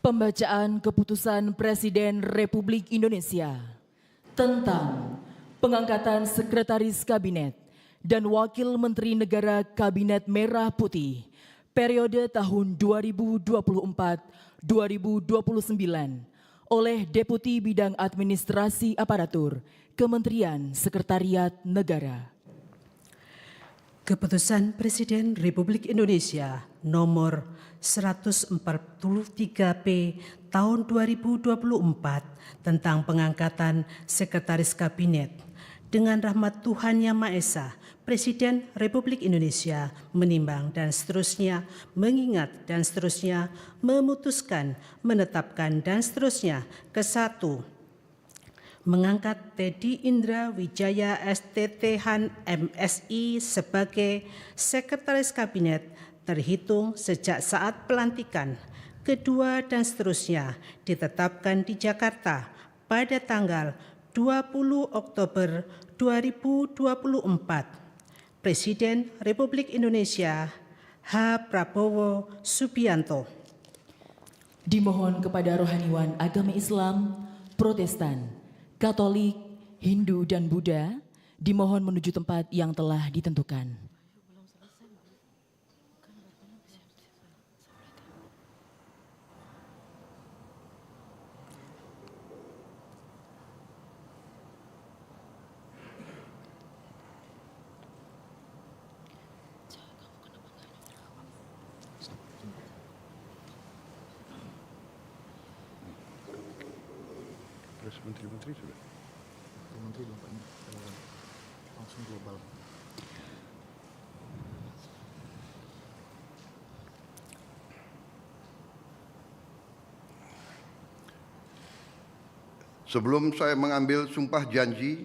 Pembacaan Keputusan Presiden Republik Indonesia tentang pengangkatan Sekretaris Kabinet dan Wakil Menteri Negara Kabinet Merah Putih periode tahun 2024-2029 oleh Deputi Bidang Administrasi Aparatur Kementerian Sekretariat Negara. Keputusan Presiden Republik Indonesia nomor 143P tahun 2024 tentang pengangkatan Sekretaris Kabinet. Dengan rahmat Tuhan Yang Maha Esa, Presiden Republik Indonesia menimbang dan seterusnya, mengingat dan seterusnya, memutuskan, menetapkan dan seterusnya. Ke-1, mengangkat Teddy Indra Wijaya STThan MSI sebagai Sekretaris Kabinet terhitung sejak saat pelantikan. Kedua dan seterusnya ditetapkan di Jakarta pada tanggal 20 Oktober 2024. Presiden Republik Indonesia H. Prabowo Subianto. Dimohon kepada rohaniwan agama Islam, Protestan, Katolik, Hindu, dan Buddha dimohon menuju tempat yang telah ditentukan. Terus menteri-menteri sudah? Menteri Bapak langsung global. Sebelum saya mengambil sumpah janji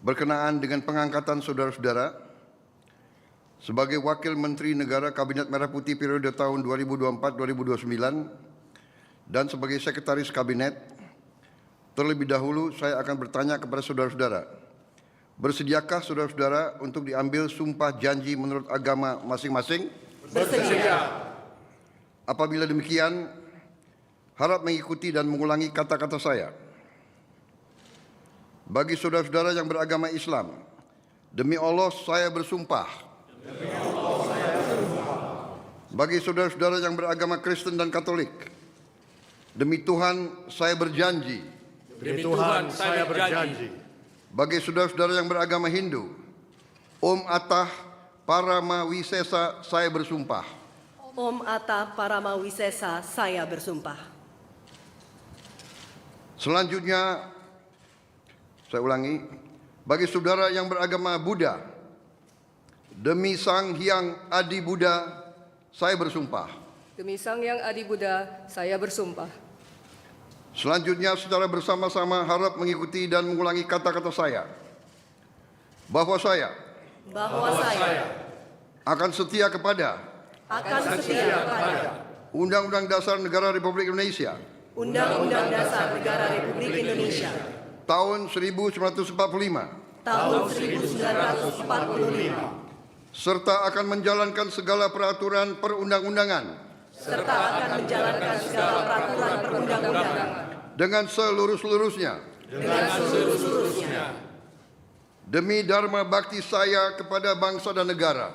berkenaan dengan pengangkatan saudara-saudara sebagai Wakil Menteri Negara Kabinet Merah Putih periode tahun 2024-2029 dan sebagai Sekretaris Kabinet, terlebih dahulu saya akan bertanya kepada saudara-saudara, bersediakah saudara-saudara untuk diambil sumpah janji menurut agama masing-masing? Bersedia. Apabila demikian, harap mengikuti dan mengulangi kata-kata saya. Bagi saudara-saudara yang beragama Islam, demi Allah saya bersumpah. Demi Allah saya bersumpah. Bagi saudara-saudara yang beragama Kristen dan Katolik, demi Tuhan saya berjanji. Demi Tuhan saya berjanji. Bagi saudara-saudara yang beragama Hindu, Om Atah Paramawisesa saya bersumpah. Om Atah Paramawisesa saya bersumpah. Selanjutnya, saya ulangi, bagi saudara yang beragama Buddha, demi Sang Hyang Adi Buddha saya bersumpah. Demi Sang Hyang Adi Buddha saya bersumpah. Selanjutnya secara bersama-sama harap mengikuti dan mengulangi kata-kata saya. Bahwa saya akan setia kepada Undang-Undang Dasar Negara Republik Indonesia Undang-Undang Dasar Negara Republik Indonesia tahun 1945 serta akan menjalankan segala peraturan perundang-undangan dengan seluruh-seluruhnya demi dharma bakti saya kepada bangsa dan negara.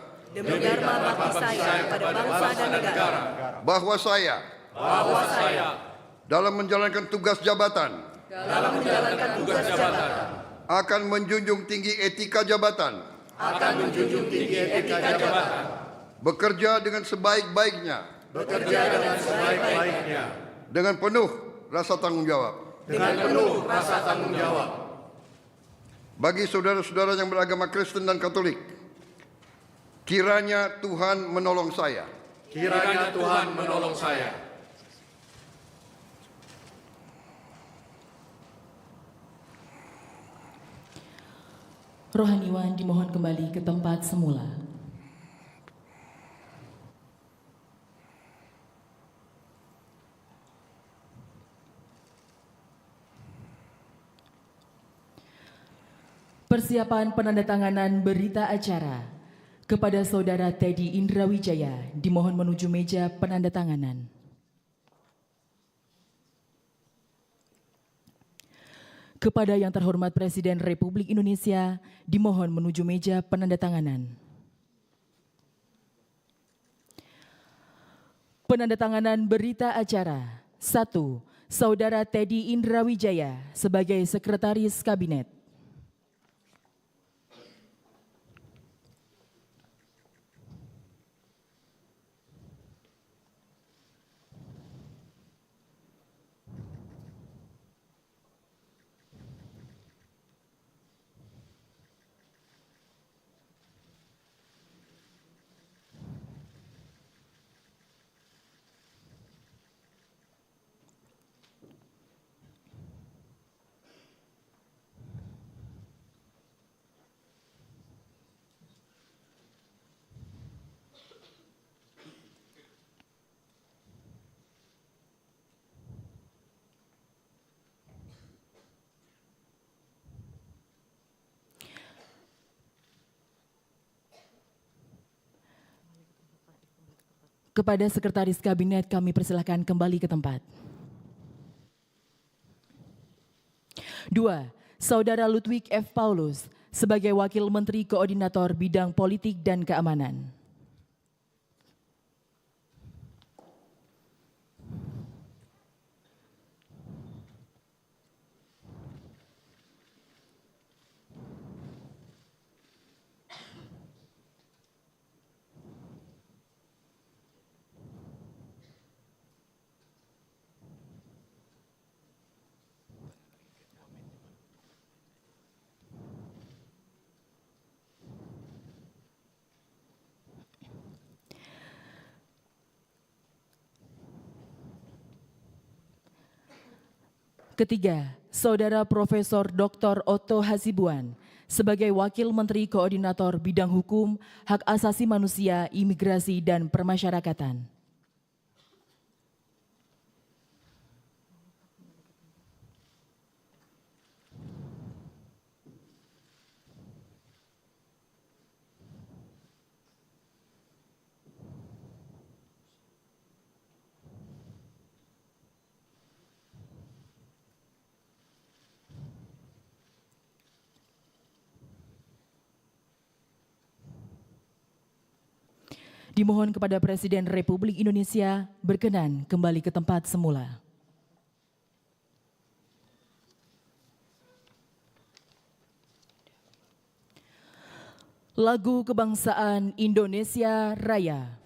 Bahwa saya dalam menjalankan tugas jabatan akan menjunjung tinggi etika jabatan, bekerja dengan sebaik-baiknya, dengan penuh rasa tanggung jawab. Bagi saudara-saudara yang beragama Kristen dan Katolik, kiranya Tuhan menolong saya. Rohaniwan dimohon kembali ke tempat semula. Persiapan penandatanganan berita acara kepada Saudara Teddy Indra Wijaya dimohon menuju meja penandatanganan. Kepada yang terhormat Presiden Republik Indonesia, dimohon menuju meja penandatanganan. Penandatanganan berita acara. 1. Saudara Teddy Indrawijaya sebagai Sekretaris Kabinet. Kepada Sekretaris Kabinet kami persilahkan kembali ke tempat. 2. Saudara Ludwig F. Paulus sebagai Wakil Menteri Koordinator Bidang Politik dan Keamanan. Ketiga, Saudara Profesor Dr. Otto Hasibuan sebagai Wakil Menteri Koordinator Bidang Hukum, Hak Asasi Manusia, Imigrasi, dan Permasyarakatan. Dimohon kepada Presiden Republik Indonesia berkenan kembali ke tempat semula. Lagu Kebangsaan Indonesia Raya.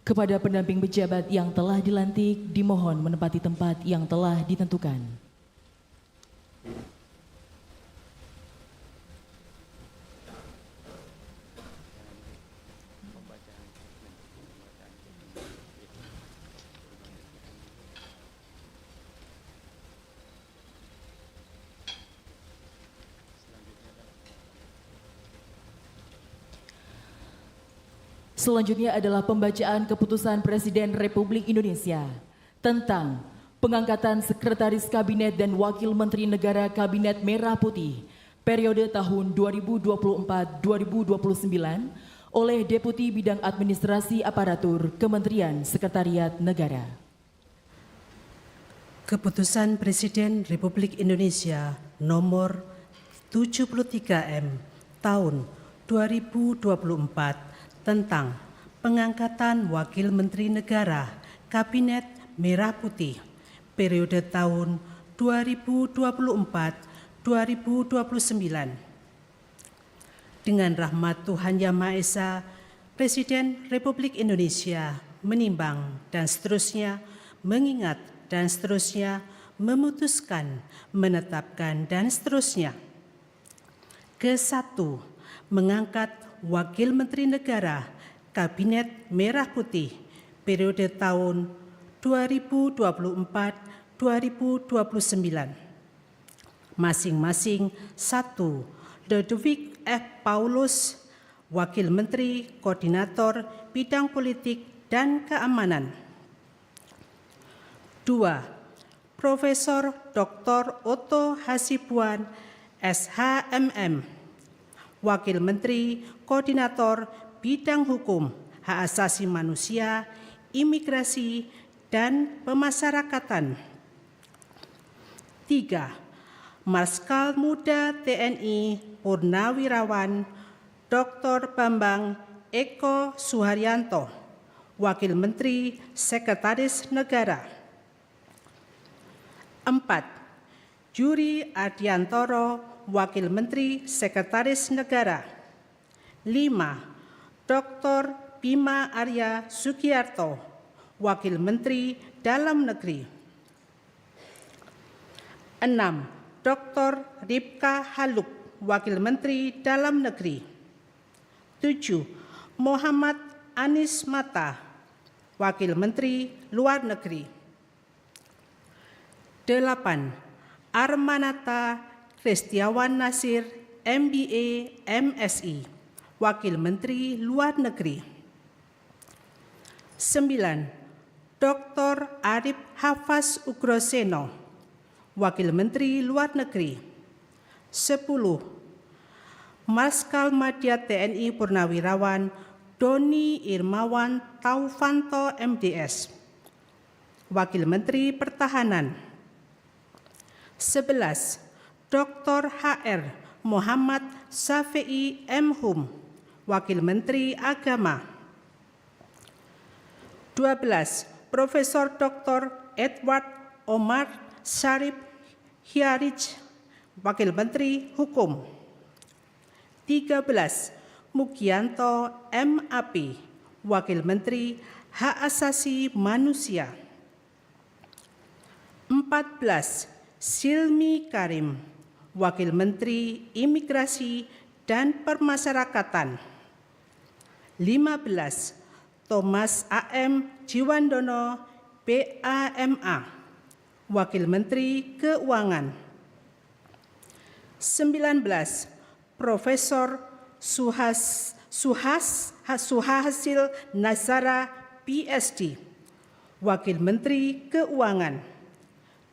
Kepada pendamping pejabat yang telah dilantik, dimohon menempati tempat yang telah ditentukan. Selanjutnya adalah pembacaan keputusan Presiden Republik Indonesia tentang pengangkatan Sekretaris Kabinet dan Wakil Menteri Negara Kabinet Merah Putih periode tahun 2024-2029 oleh Deputi Bidang Administrasi Aparatur Kementerian Sekretariat Negara. Keputusan Presiden Republik Indonesia nomor 73M tahun 2024 tentang pengangkatan Wakil Menteri Negara Kabinet Merah Putih periode tahun 2024-2029. Dengan rahmat Tuhan Yang Maha Esa, Presiden Republik Indonesia menimbang dan seterusnya mengingat dan seterusnya memutuskan, menetapkan dan seterusnya. Ke-1, mengangkat Wakil Menteri Negara Kabinet Merah Putih periode tahun 2024-2029. Masing-masing 1. Ludwig F. Paulus, Wakil Menteri Koordinator Bidang Politik dan Keamanan. 2. Profesor Dr. Otto Hasibuan, SHMM, Wakil Menteri Koordinator Bidang Hukum, Hak Asasi Manusia, Imigrasi, dan Pemasyarakatan. 3. Marskal Muda TNI Purnawirawan Dr. Bambang Eko Suharyanto, Wakil Menteri Sekretaris Negara. 4. Juri Adiantoro, Wakil Menteri Sekretaris Negara. 5. Dr. Bima Arya Sugiarto, Wakil Menteri Dalam Negeri. 6. Dr. Ripka Haluk, Wakil Menteri Dalam Negeri. 7. Muhammad Anies Mata, Wakil Menteri Luar Negeri. 8. Armanata Kristiawan Nasir, MBA, MSI, Wakil Menteri Luar Negeri. 9. Dr. Arif Hafaz Ugroseno, Wakil Menteri Luar Negeri. 10. Marskal Madya TNI Purnawirawan Doni Irmawan Taufanto, MDS, Wakil Menteri Pertahanan. 11. Dr. HR Muhammad Syafi'i M. Hum, Wakil Menteri Agama. 12. Profesor Dr. Edward Omar Syarif Hiarij, Wakil Menteri Hukum. 13. Mugianto MAP, Wakil Menteri Hak Asasi Manusia. 14. Silmi Karim, Wakil Menteri Imigrasi dan Permasyarakatan. 15. Thomas A.M. Jiwandono, BAMA, Wakil Menteri Keuangan. 19. Profesor Suhasil Nazara, PSD, Wakil Menteri Keuangan.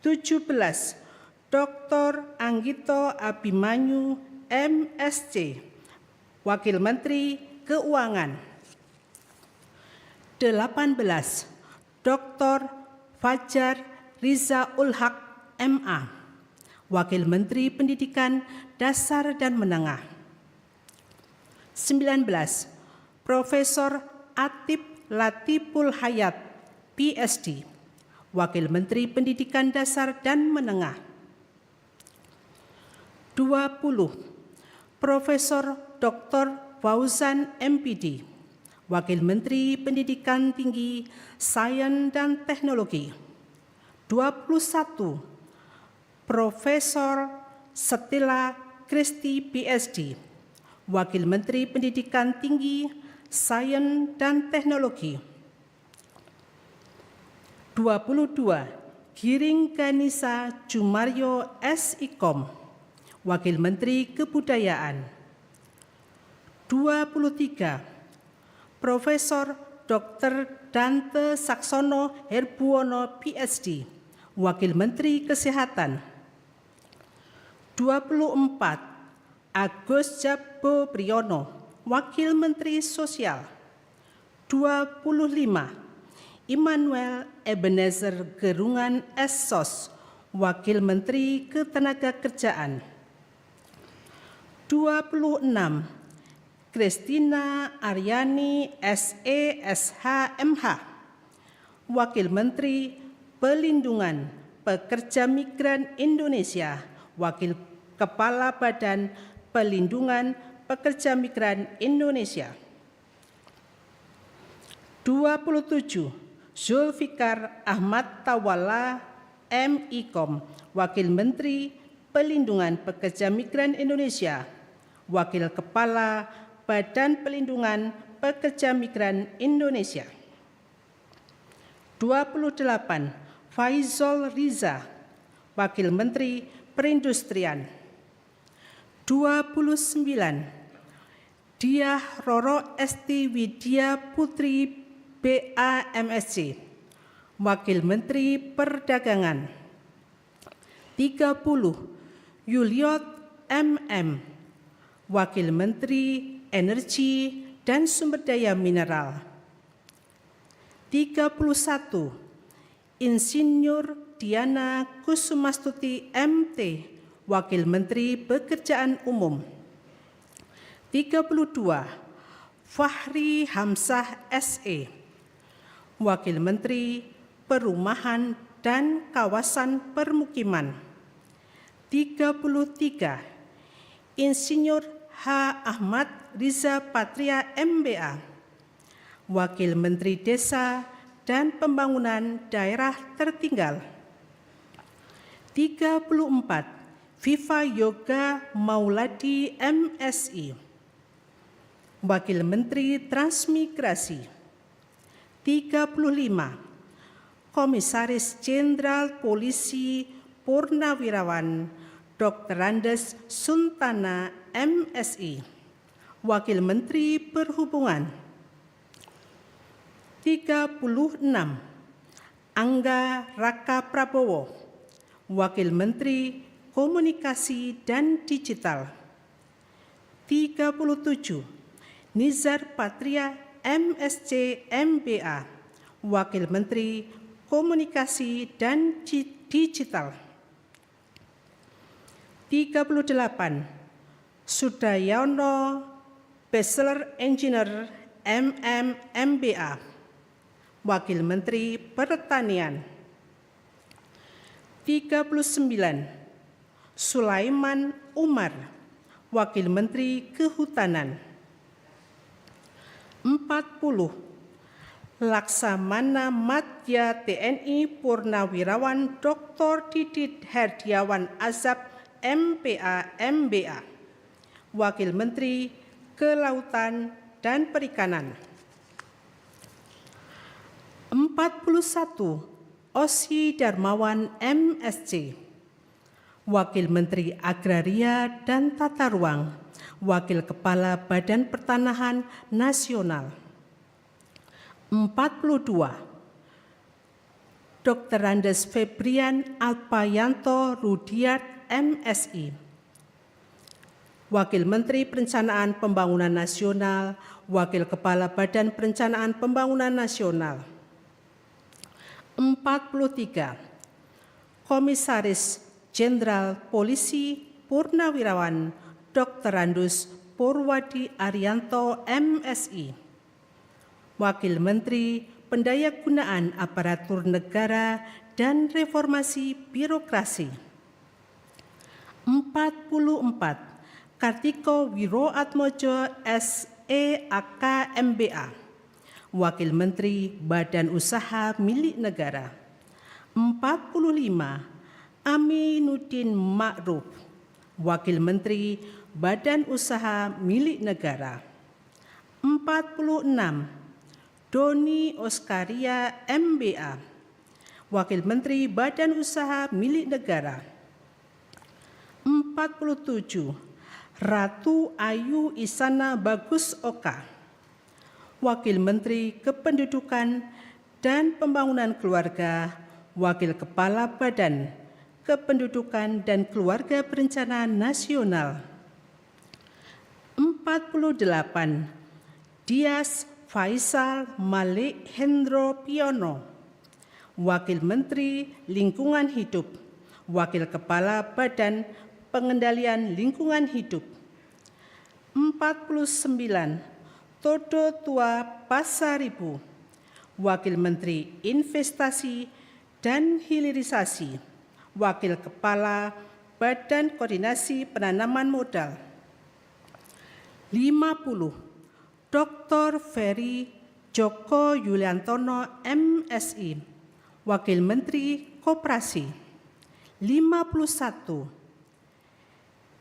17. Dr. Anggito Abimanyu, MSc, Wakil Menteri Keuangan. 18. Dr. Fajar Riza Ulhaq, MA, Wakil Menteri Pendidikan Dasar dan Menengah. 19. Profesor Atip Latiful Hayat, PSD, Wakil Menteri Pendidikan Dasar dan Menengah. 20. Profesor Dr. Fauzan MPD, Wakil Menteri Pendidikan Tinggi, Sains dan Teknologi. 21. Profesor Stella Kristi, PSD, Wakil Menteri Pendidikan Tinggi, Sains dan Teknologi. 22. Giring Ganisa Jumaryo S.Ikom, Wakil Menteri Kebudayaan. 23. Profesor Dr. Dante Saksono Herbuwono, PhD, Wakil Menteri Kesehatan. 24. Agus Jabo Priyono, Wakil Menteri Sosial. 25. Immanuel Ebenezer Gerungan SSOS, Wakil Menteri Ketenagakerjaan. 26. Kristina Aryani SESH-MH, Wakil Menteri Pelindungan Pekerja Migran Indonesia, Wakil Kepala Badan Pelindungan Pekerja Migran Indonesia. 27. Zulfikar Ahmad Tawala MIKOM, Wakil Menteri Pelindungan Pekerja Migran Indonesia, Wakil Kepala Badan Pelindungan Pekerja Migran Indonesia. 28. Faizol Riza, Wakil Menteri Perindustrian. 29. Diah Roro Esti Widya Putri BAMSC, Wakil Menteri Perdagangan. 30. Yuliot MM, Wakil Menteri Energi dan Sumber Daya Mineral. 31. Insinyur Diana Kusumastuti MT, Wakil Menteri Pekerjaan Umum. 32. Fahri Hamzah SE, Wakil Menteri Perumahan dan Kawasan Permukiman. 33. Insinyur H. Ahmad Riza Patria MBA, Wakil Menteri Desa dan Pembangunan Daerah Tertinggal. 34. Viva Yoga Mauladi MSI, Wakil Menteri Transmigrasi. 35. Komisaris Jenderal Polisi Purnawirawan Dr. Andes Suntana MSI, Wakil Menteri Perhubungan. 36. Angga Raka Prabowo, Wakil Menteri Komunikasi dan Digital. 37. Nizar Patria MSc MBA, Wakil Menteri Komunikasi dan Digital. 38. Sudayono Bachelor Engineer MM MBA, Wakil Menteri Pertanian. 39. Sulaiman Umar, Wakil Menteri Kehutanan. 40. Laksamana Madya TNI Purnawirawan Dr. Didit Herdiawan Azab MPA MBA, Wakil Menteri Kelautan dan Perikanan. 41. Osi Darmawan MSc, Wakil Menteri Agraria dan Tata Ruang, Wakil Kepala Badan Pertanahan Nasional. 42. Dr. Andes Febrian Alpayanto Rudiat MSI, Wakil Menteri Perencanaan Pembangunan Nasional, Wakil Kepala Badan Perencanaan Pembangunan Nasional. 43. Komisaris Jenderal Polisi Purnawirawan Dr. Andus Purwadi Arianto MSI, Wakil Menteri Pendayagunaan Aparatur Negara dan Reformasi Birokrasi. 44. Kartiko Wiroatmojo SEAK MBA, Wakil Menteri Badan Usaha Milik Negara. 45. Aminuddin Ma'ruf, Wakil Menteri Badan Usaha Milik Negara. 46. Doni Oskaria MBA, Wakil Menteri Badan Usaha Milik Negara. 47. Ratu Ayu Isana Bagus Oka, Wakil Menteri Kependudukan dan Pembangunan Keluarga, Wakil Kepala Badan Kependudukan dan Keluarga Berencana Nasional. 48. Dias Faisal Malik Hendro Piono, Wakil Menteri Lingkungan Hidup, Wakil Kepala Badan Pengendalian Lingkungan Hidup. 49. Todo Tua Pasaribu, Wakil Menteri Investasi dan Hilirisasi, Wakil Kepala Badan Koordinasi Penanaman Modal. 50. Dr. Ferry Joko Yuliantono MSI, Wakil Menteri Koperasi. 51.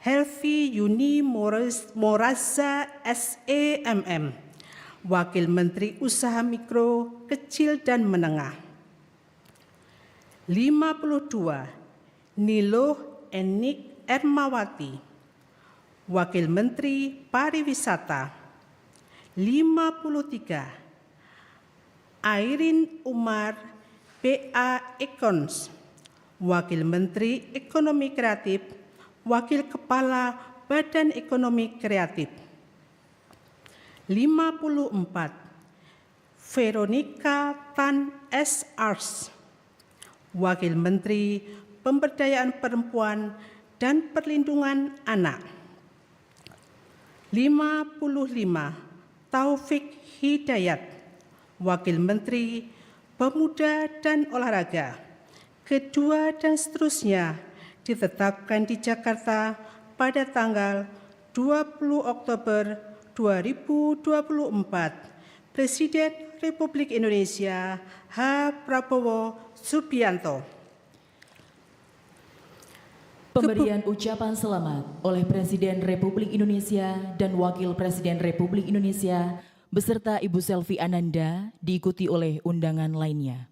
Helvi Yuni Moraza SEMM, Wakil Menteri Usaha Mikro, Kecil dan Menengah. 52. Nilo Enik Ermawati, Wakil Menteri Pariwisata. 53. Airin Umar BA Ekons, Wakil Menteri Ekonomi Kreatif, Wakil Kepala Badan Ekonomi Kreatif. 54. Veronica Tan S. Ars, Wakil Menteri Pemberdayaan Perempuan dan Perlindungan Anak. 55. Taufik Hidayat, Wakil Menteri Pemuda dan Olahraga. Kedua dan seterusnya ditetapkan di Jakarta pada tanggal 20 Oktober 2024. Presiden Republik Indonesia H. Prabowo Subianto. Pemberian ucapan selamat oleh Presiden Republik Indonesia dan Wakil Presiden Republik Indonesia beserta Ibu Selvi Ananda diikuti oleh undangan lainnya.